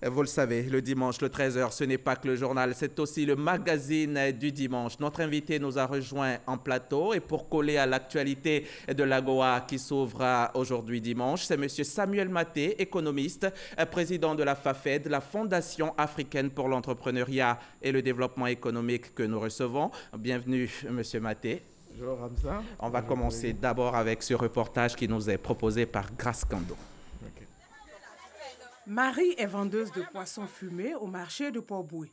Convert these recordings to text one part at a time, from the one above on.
Vous le savez, le dimanche, le 13h, ce n'est pas que le journal, c'est aussi le magazine du dimanche. Notre invité nous a rejoint en plateau et pour coller à l'actualité de l'AGOA qui s'ouvre aujourd'hui dimanche, c'est M. Samuel Maté, économiste, président de la FAFED, la Fondation africaine pour l'entrepreneuriat et le développement économique que nous recevons. Bienvenue, M. Maté. Bonjour Hamza. On va commencer d'abord avec ce reportage qui nous est proposé par Grace Kando. Marie est vendeuse de poissons fumés au marché de Port-Bouët.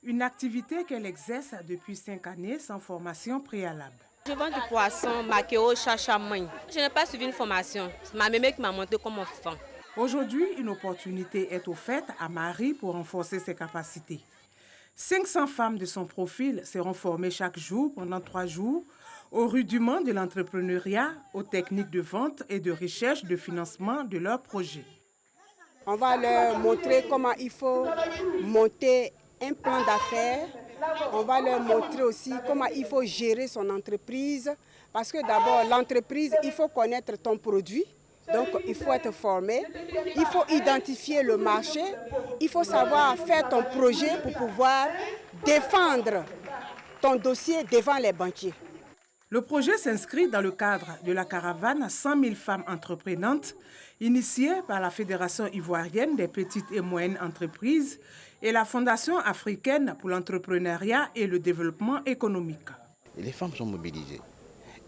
Une activité qu'elle exerce depuis 5 années sans formation préalable. Je vends du poisson, maquereau, chachamoy. Je n'ai pas suivi une formation. C'est ma mémé qui m'a montré comment on fait. Aujourd'hui, une opportunité est offerte à Marie pour renforcer ses capacités. 500 femmes de son profil seront formées chaque jour pendant 3 jours aux rudiments de l'entrepreneuriat, aux techniques de vente et de recherche de financement de leurs projets. On va leur montrer comment il faut monter un plan d'affaires. On va leur montrer aussi comment il faut gérer son entreprise. Parce que d'abord, l'entreprise, il faut connaître ton produit. Donc, il faut être formé. Il faut identifier le marché. Il faut savoir faire ton projet pour pouvoir défendre ton dossier devant les banquiers. Le projet s'inscrit dans le cadre de la caravane 100 000 femmes entreprenantes initiée par la Fédération ivoirienne des petites et moyennes entreprises et la Fondation africaine pour l'entrepreneuriat et le développement économique. Les femmes sont mobilisées.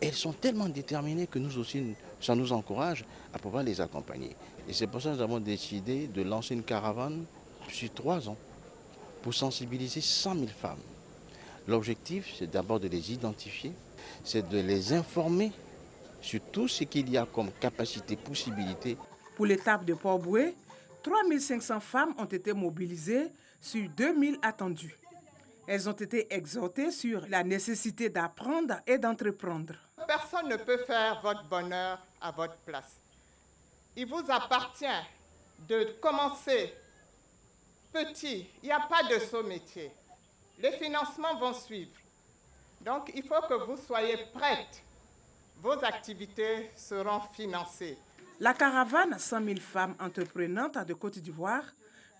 Elles sont tellement déterminées que nous aussi, ça nous encourage à pouvoir les accompagner. Et c'est pour ça que nous avons décidé de lancer une caravane sur 3 ans pour sensibiliser 100 000 femmes. L'objectif, c'est d'abord de les identifier, c'est de les informer sur tout ce qu'il y a comme capacité, possibilité. Pour l'étape de Port-Bouët, 3 500 femmes ont été mobilisées sur 2 000 attendues. Elles ont été exhortées sur la nécessité d'apprendre et d'entreprendre. Personne ne peut faire votre bonheur à votre place. Il vous appartient de commencer petit. Il n'y a pas de saut métier. Les financements vont suivre. Donc, il faut que vous soyez prêtes. Vos activités seront financées. La caravane 100 000 femmes entreprenantes de Côte d'Ivoire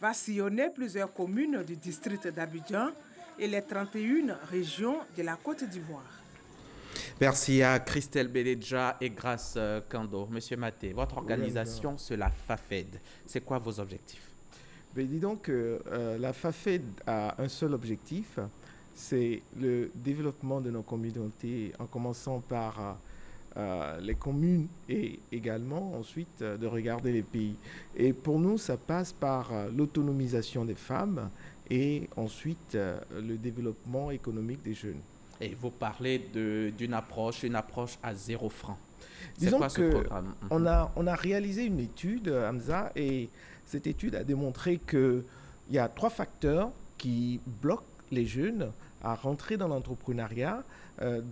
va sillonner plusieurs communes du district d'Abidjan et les 31 régions de la Côte d'Ivoire. Merci à Christelle Beledja et Grace Kando. Monsieur Maté, votre organisation, c'est la FAFED. C'est quoi vos objectifs? Dis donc, la FAFED a un seul objectif, c'est le développement de nos communautés, en commençant par les communes et également ensuite de regarder les pays. Et pour nous, ça passe par l'autonomisation des femmes et ensuite le développement économique des jeunes. Et vous parlez d'une approche, à 0 francs. Disons quoi ce programme? On a réalisé une étude, Hamza, et cette étude a démontré qu'il y a 3 facteurs qui bloquent les jeunes à rentrer dans l'entrepreneuriat,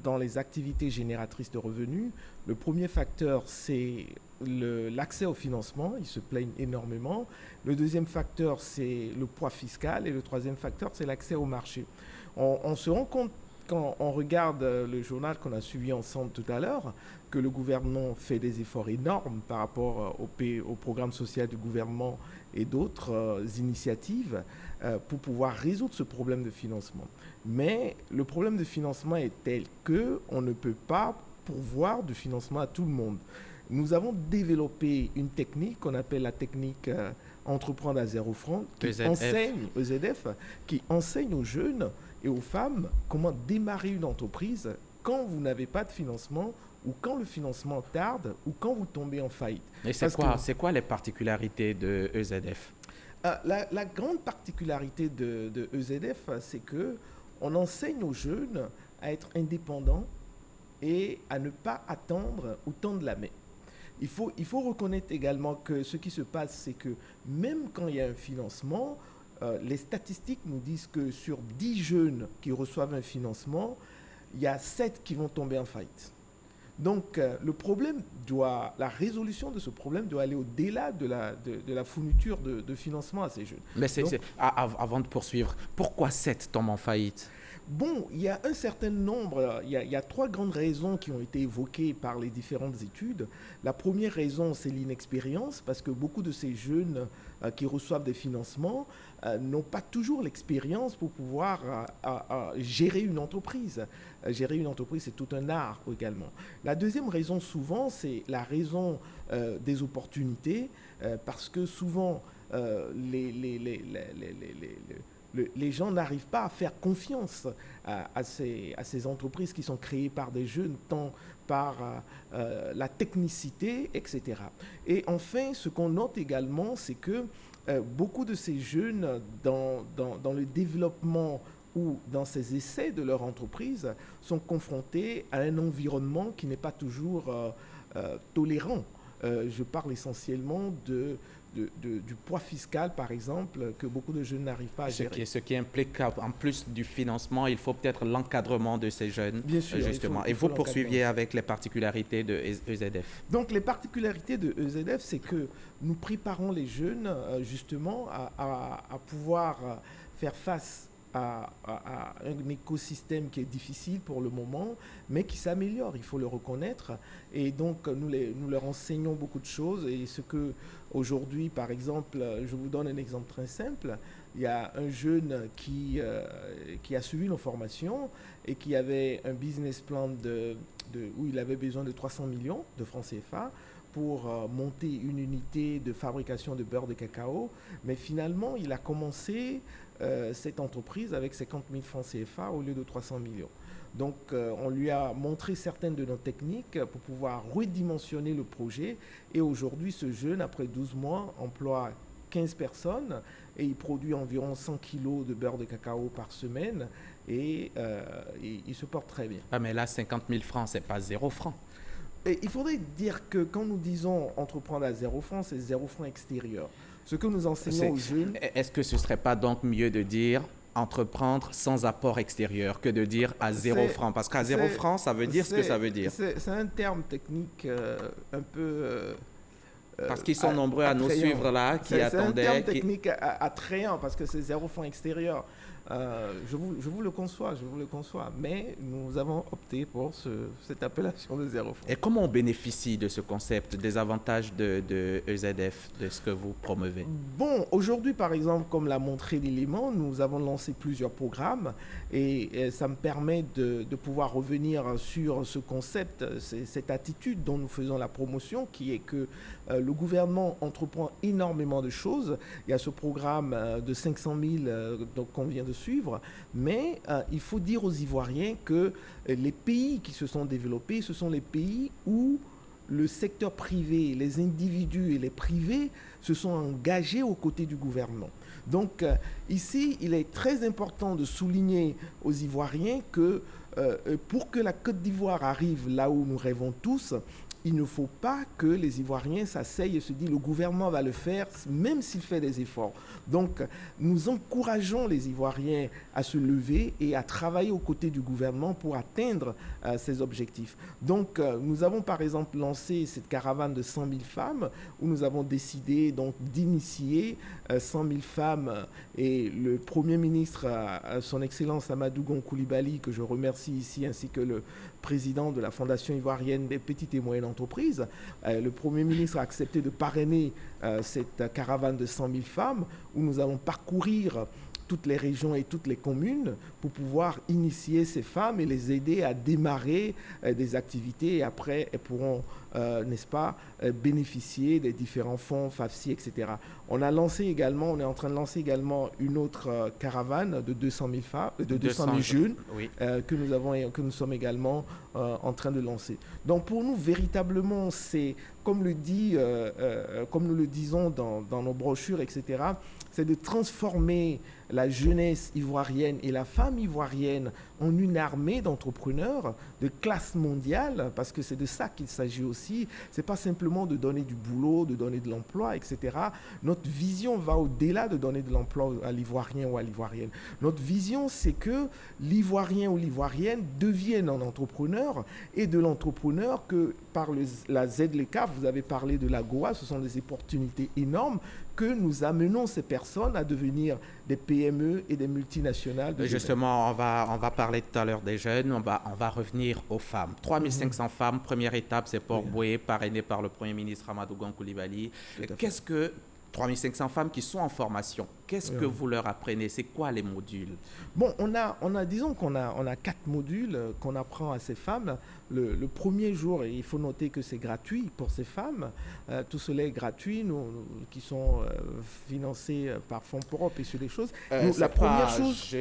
dans les activités génératrices de revenus. Le premier facteur, c'est l'accès au financement. Ils se plaignent énormément. Le deuxième facteur, c'est le poids fiscal. Et le troisième facteur, c'est l'accès au marché. On se rend compte, quand on regarde le journal qu'on a suivi ensemble tout à l'heure, que le gouvernement fait des efforts énormes par rapport au programme social du gouvernement et d'autres initiatives pour pouvoir résoudre ce problème de financement. Mais le problème de financement est tel qu'on ne peut pas pourvoir du financement à tout le monde. Nous avons développé une technique qu'on appelle la technique Entreprendre à 0 francs, EZF, qui enseigne aux jeunes et aux femmes comment démarrer une entreprise quand vous n'avez pas de financement ou quand le financement tarde ou quand vous tombez en faillite. Et c'est quoi les particularités de EZF? La grande particularité de EZF, c'est qu'on enseigne aux jeunes à être indépendants et à ne pas attendre ou tendre la main. Il faut reconnaître également que ce qui se passe, c'est que même quand il y a un financement, les statistiques nous disent que sur 10 jeunes qui reçoivent un financement, il y a 7 qui vont tomber en faillite. Donc, la résolution de ce problème doit aller au-delà de la fourniture de financement à ces jeunes. Mais avant de poursuivre, pourquoi 7 tombent en faillite? Bon, il y a un certain nombre, il y a 3 grandes raisons qui ont été évoquées par les différentes études. La première raison, c'est l'inexpérience, parce que beaucoup de ces jeunes qui reçoivent des financements n'ont pas toujours l'expérience pour pouvoir gérer une entreprise. Gérer une entreprise, c'est tout un art également. La deuxième raison, souvent, c'est la raison des opportunités, parce que souvent, les gens n'arrivent pas à faire confiance à ces entreprises qui sont créées par des jeunes, tant par la technicité, etc. Et enfin, ce qu'on note également, c'est que beaucoup de ces jeunes, dans le développement ou dans ces essais de leur entreprise, sont confrontés à un environnement qui n'est pas toujours tolérant. Je parle essentiellement du poids fiscal, par exemple, que beaucoup de jeunes n'arrivent pas à gérer. Ce qui implique, en plus du financement, il faut peut-être l'encadrement de ces jeunes. Bien sûr, justement. Et vous poursuiviez avec les particularités de EZF. Donc, les particularités de EZF, c'est que nous préparons les jeunes, justement, à pouvoir faire face à un écosystème qui est difficile pour le moment, mais qui s'améliore, il faut le reconnaître. Et donc, nous leur enseignons beaucoup de choses. Et ce que, aujourd'hui, par exemple, je vous donne un exemple très simple. Il y a un jeune qui a suivi nos formations et qui avait un business plan où il avait besoin de 300 millions de francs CFA pour monter une unité de fabrication de beurre de cacao. Mais finalement, il a commencé cette entreprise avec 50 000 francs CFA au lieu de 300 millions. Donc, on lui a montré certaines de nos techniques pour pouvoir redimensionner le projet. Et aujourd'hui, ce jeune, après 12 mois, emploie 15 personnes et il produit environ 100 kilos de beurre de cacao par semaine et il se porte très bien. Ah, mais là, 50 000 francs, c'est pas 0 francs. Et il faudrait dire que quand nous disons entreprendre à 0 francs, c'est 0 francs extérieur. Ce que nous enseignons aux jeunes... Est-ce que ce ne serait pas donc mieux de dire entreprendre sans apport extérieur que de dire à 0 francs? Parce qu'à 0 francs, ça veut dire ce que ça veut dire. C'est un terme technique un peu... parce qu'ils sont nombreux à nous suivre là, qui attendaient... C'est un terme technique attrayant parce que c'est 0 francs extérieur. Je vous le conçois, mais nous avons opté pour cette appellation de 0 francs. Et comment on bénéficie de ce concept, des avantages de EZF, de ce que vous promeuvez? Bon, aujourd'hui, par exemple, comme l'a montré l'élément, nous avons lancé plusieurs programmes et ça me permet de pouvoir revenir sur ce concept, cette attitude dont nous faisons la promotion, qui est que le gouvernement entreprend énormément de choses. Il y a ce programme de 500 000 qu'on vient de suivre, mais il faut dire aux Ivoiriens que les pays qui se sont développés, ce sont les pays où le secteur privé, les individus et les privés se sont engagés aux côtés du gouvernement. Donc ici, il est très important de souligner aux Ivoiriens que pour que la Côte d'Ivoire arrive là où nous rêvons tous, il ne faut pas que les Ivoiriens s'asseyent et se disent le gouvernement va le faire même s'il fait des efforts. Donc nous encourageons les Ivoiriens à se lever et à travailler aux côtés du gouvernement pour atteindre ces objectifs. Donc nous avons par exemple lancé cette caravane de 100 000 femmes où nous avons décidé donc d'initier 100 000 femmes et le Premier ministre, son Excellence Amadou Gon Coulibaly, que je remercie ici, ainsi que le président de la Fondation ivoirienne des petites et moyennes entreprises. Le Premier ministre a accepté de parrainer cette caravane de 100 000 femmes où nous allons parcourir toutes les régions et toutes les communes pour pouvoir initier ces femmes et les aider à démarrer des activités et après elles pourront, n'est-ce pas, bénéficier des différents fonds, FAFSI, etc. On est en train de lancer également une autre caravane de 200 000 femmes, de 200 000 jeunes oui. que nous sommes également en train de lancer. Donc pour nous, véritablement, c'est, comme nous le disons dans nos brochures, etc., c'est de transformer la jeunesse ivoirienne et la femme ivoirienne en une armée d'entrepreneurs de classe mondiale, parce que c'est de ça qu'il s'agit aussi. C'est pas simplement de donner du boulot, de donner de l'emploi, etc. Notre vision va au-delà de donner de l'emploi à l'Ivoirien ou à l'Ivoirienne. Notre vision, c'est que l'Ivoirien ou l'Ivoirienne devienne un entrepreneur, et de l'entrepreneur que par la ZLK, vous avez parlé de la Goa, ce sont des opportunités énormes que nous amenons ces personnes à devenir des PME et des multinationales. Justement, on va parler tout à l'heure des jeunes, on va revenir aux femmes. 3500 femmes, première étape, c'est Port-Bouët, parrainé par le Premier ministre Amadou Gon Coulibaly. Qu'est-ce que 3500 femmes qui sont en formation, qu'est-ce que vous leur apprenez? C'est quoi les modules? Bon, disons qu'on a 4 modules qu'on apprend à ces femmes. Le premier jour, il faut noter que c'est gratuit pour ces femmes. Tout cela est gratuit, qui sont financés par Fonds pour Europe et sur des choses. La première chose...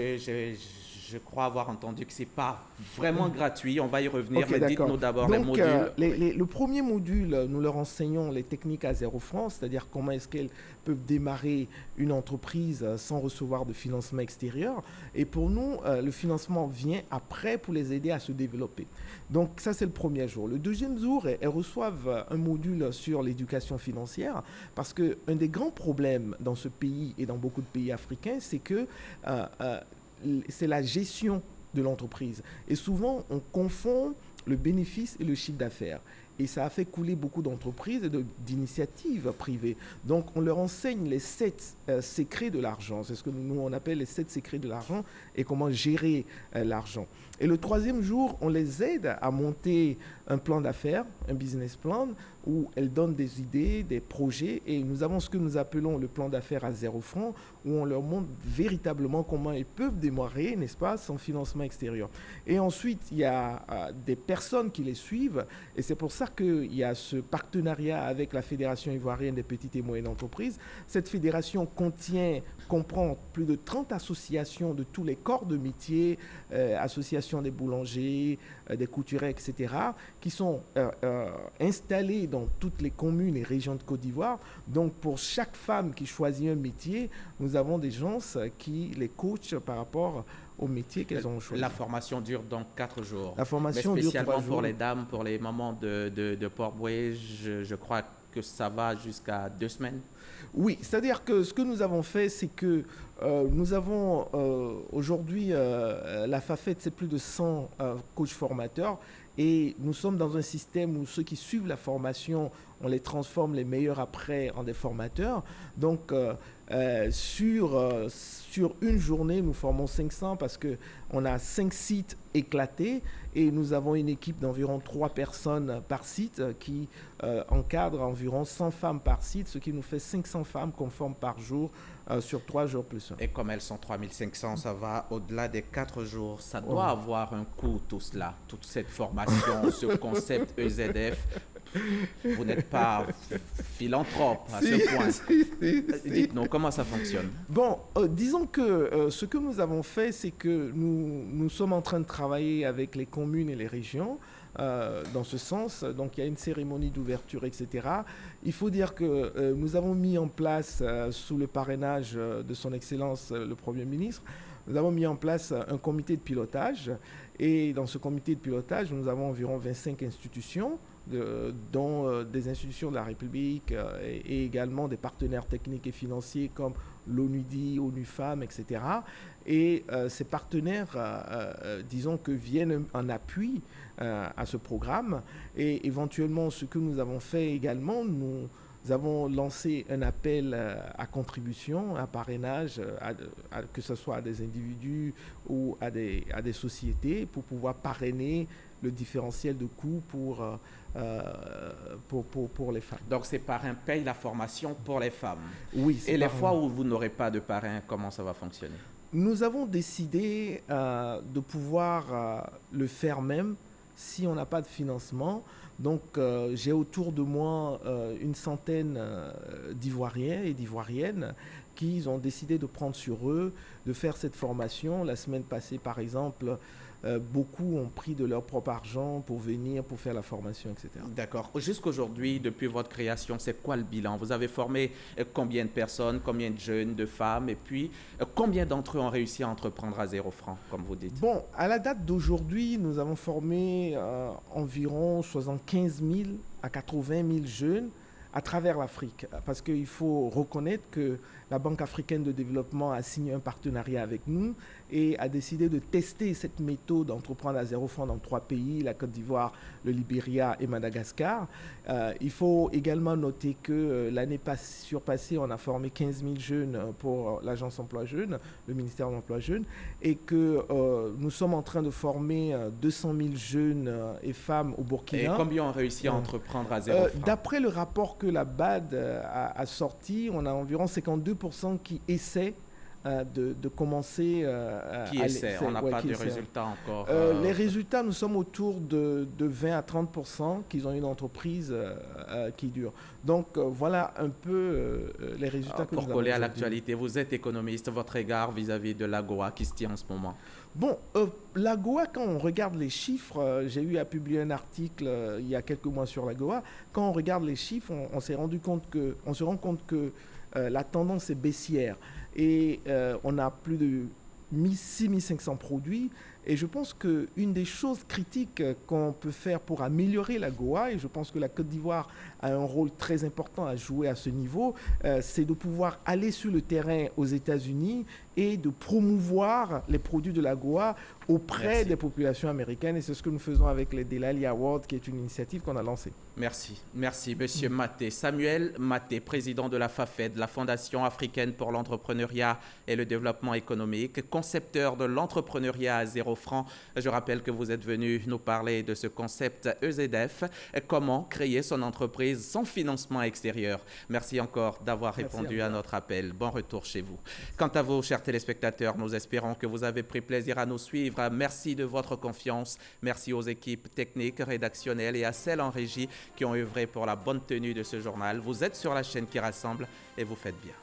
Je crois avoir entendu que ce n'est pas vraiment gratuit. On va y revenir, mais dites-nous d'abord les modules. Le premier module, nous leur enseignons les techniques à 0 francs, c'est-à-dire comment est-ce qu'elles peuvent démarrer une entreprise sans recevoir de financement extérieur. Et pour nous, le financement vient après pour les aider à se développer. Donc ça, c'est le premier jour. Le deuxième jour, elles reçoivent un module sur l'éducation financière parce qu'un des grands problèmes dans ce pays et dans beaucoup de pays africains, c'est que c'est la gestion de l'entreprise. Et souvent, on confond le bénéfice et le chiffre d'affaires. Et ça a fait couler beaucoup d'entreprises et d'initiatives privées. Donc, on leur enseigne les 7 secrets de l'argent. C'est ce que nous, on appelle les 7 secrets de l'argent et comment gérer l'argent. Et le troisième jour, on les aide à monter un plan d'affaires, un business plan, où elles donnent des idées, des projets. Et nous avons ce que nous appelons le plan d'affaires à 0 francs, où on leur montre véritablement comment ils peuvent démarrer, n'est-ce pas, sans financement extérieur. Et ensuite, il y a des personnes qui les suivent. Et c'est pour ça qu'il y a ce partenariat avec la Fédération ivoirienne des petites et moyennes entreprises. Cette fédération comprend plus de 30 associations de tous les corps de métier, associations des boulangers, des couturiers, etc., qui sont installées dans toutes les communes et régions de Côte d'Ivoire. Donc, pour chaque femme qui choisit un métier, nous avons des gens qui les coachent par rapport au métier qu'elles ont choisi. La formation dure donc 4 jours. La formation dure 3 jours. Spécialement pour les dames, pour les mamans de Port-Bouët, je crois que ça va jusqu'à 2 semaines. Oui, c'est-à-dire que ce que nous avons fait, c'est que nous avons aujourd'hui, la FAFET, c'est plus de 100 coachs formateurs et nous sommes dans un système où ceux qui suivent la formation, on les transforme les meilleurs après en des formateurs. Donc, sur une journée, nous formons 500 parce qu'on a 5 sites éclatés et nous avons une équipe d'environ 3 personnes par site qui encadre environ 100 femmes par site, ce qui nous fait 500 femmes qu'on forme par jour sur 3 jours plus 1. Et comme elles sont 3500, ça va au-delà des 4 jours. Ça doit avoir un coût, tout cela, toute cette formation, ce concept EZF. Vous n'êtes pas philanthrope à ce point. Dites-nous, comment ça fonctionne? Bon, disons que ce que nous avons fait, c'est que nous sommes en train de travailler avec les communes et les régions dans ce sens. Donc, il y a une cérémonie d'ouverture, etc. Il faut dire que nous avons mis en place, sous le parrainage de son Excellence le Premier ministre, nous avons mis en place un comité de pilotage. Et dans ce comité de pilotage, nous avons environ 25 institutions, dont des institutions de la République et également des partenaires techniques et financiers comme l'ONUDI, ONU Femmes, etc. Et ces partenaires, disons que viennent en appui à ce programme. Et éventuellement, ce que nous avons fait également, nous avons lancé un appel à contribution, à parrainage, que ce soit à des individus ou à des sociétés, pour pouvoir parrainer le différentiel de coûts pour les femmes. Donc, ces parrains payent la formation pour les femmes. Oui. Et les fois où vous n'aurez pas de parrain, comment ça va fonctionner? Nous avons décidé de pouvoir le faire même si on n'a pas de financement. Donc, j'ai autour de moi une centaine d'Ivoiriens et d'Ivoiriennes qui ont décidé de prendre sur eux, de faire cette formation. La semaine passée, par exemple, beaucoup ont pris de leur propre argent pour venir, pour faire la formation, etc. D'accord. Jusqu'aujourd'hui, depuis votre création, c'est quoi le bilan? Vous avez formé combien de personnes, combien de jeunes, de femmes, et puis combien d'entre eux ont réussi à entreprendre à 0 francs, comme vous dites? Bon, à la date d'aujourd'hui, nous avons formé environ 75 000 à 80 000 jeunes à travers l'Afrique. Parce qu'il faut reconnaître que la Banque africaine de développement a signé un partenariat avec nous et a décidé de tester cette méthode d'entreprendre à 0 francs dans 3 pays, la Côte d'Ivoire, le Libéria et Madagascar. Il faut également noter que l'année surpassée, on a formé 15 000 jeunes pour l'Agence Emploi Jeunes, le ministère de l'Emploi Jeunes, et que nous sommes en train de former 200 000 jeunes et femmes au Burkina. Et combien ont réussi à entreprendre à 0 francs? D'après le rapport que la BAD a sorti, on a environ 52% qui essaient de commencer qui essaie? On n'a pas de résultats encore. Les résultats, nous sommes autour de 20 à 30% qu'ils ont une entreprise qui dure. Donc voilà un peu les résultats que nous avons. Pour coller à l'actualité, vous êtes économiste, votre égard vis-à-vis de l'AGOA qui se tient en ce moment? Bon, l'AGOA, quand on regarde les chiffres, j'ai eu à publier un article il y a quelques mois sur l'AGOA. Quand on regarde les chiffres, on se rend compte que la tendance est baissière. Et on a plus de 6500 produits. Et je pense qu'une des choses critiques qu'on peut faire pour améliorer l'AGOA, et je pense que la Côte d'Ivoire a un rôle très important à jouer à ce niveau, c'est de pouvoir aller sur le terrain aux États-Unis et de promouvoir les produits de l'AGOA auprès des populations américaines. Et c'est ce que nous faisons avec les Delali Awards, qui est une initiative qu'on a lancée. Merci. Merci, Monsieur Maté. Samuel Maté, président de la FAFED, la Fondation africaine pour l'entrepreneuriat et le développement économique, concepteur de l'entrepreneuriat à 0 francs. Je rappelle que vous êtes venu nous parler de ce concept EZF, comment créer son entreprise sans financement extérieur. Merci encore d'avoir répondu à notre appel. Bon retour chez vous. Quant à vous, chers téléspectateurs, nous espérons que vous avez pris plaisir à nous suivre. Merci de votre confiance. Merci aux équipes techniques, rédactionnelles et à celles en régie qui ont œuvré pour la bonne tenue de ce journal. Vous êtes sur la chaîne qui rassemble et vous faites bien.